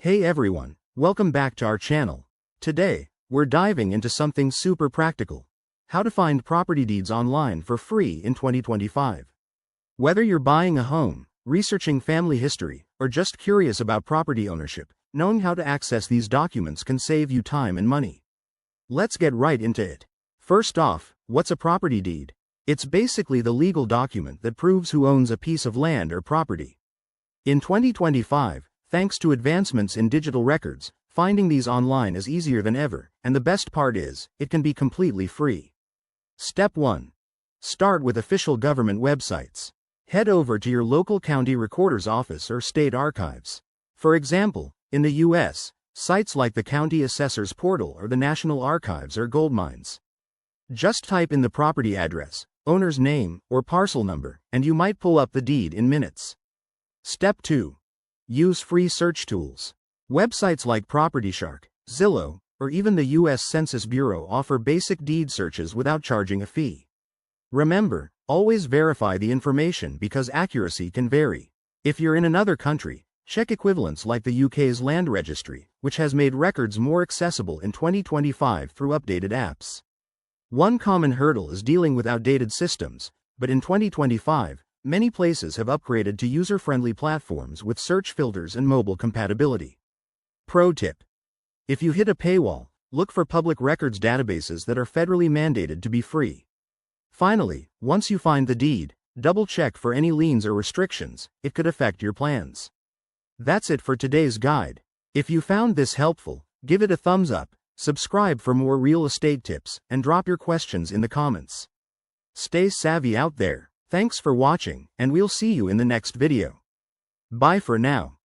Hey everyone, welcome back to our channel. Today, we're diving into something super practical. How to find property deeds online for free in 2025. Whether you're buying a home, researching family history, or just curious about property ownership, knowing how to access these documents can save you time and money. Let's get right into it. First off, what's a property deed? It's basically the legal document that proves who owns a piece of land or property. In 2025, thanks to advancements in digital records, finding these online is easier than ever, and the best part is, it can be completely free. Step 1. Start with official government websites. Head over to your local county recorder's office or state archives. For example, in the US, sites like the County Assessor's Portal or the National Archives are goldmines. Just type in the property address, owner's name, or parcel number, and you might pull up the deed in minutes. Step 2. Use free search tools. Websites like PropertyShark, Zillow, or even the US Census Bureau offer basic deed searches without charging a fee. Remember, always verify the information because accuracy can vary. If you're in another country, check equivalents like the UK's Land Registry, which has made records more accessible in 2025 through updated apps. One common hurdle is dealing with outdated systems, but in 2025, many places have upgraded to user-friendly platforms with search filters and mobile compatibility. Pro tip: if you hit a paywall, look for public records databases that are federally mandated to be free. Finally, once you find the deed, double-check for any liens or restrictions. It could affect your plans. That's it for today's guide. If you found this helpful, give it a thumbs up, subscribe for more real estate tips, and drop your questions in the comments. Stay savvy out there. Thanks for watching, and we'll see you in the next video. Bye for now.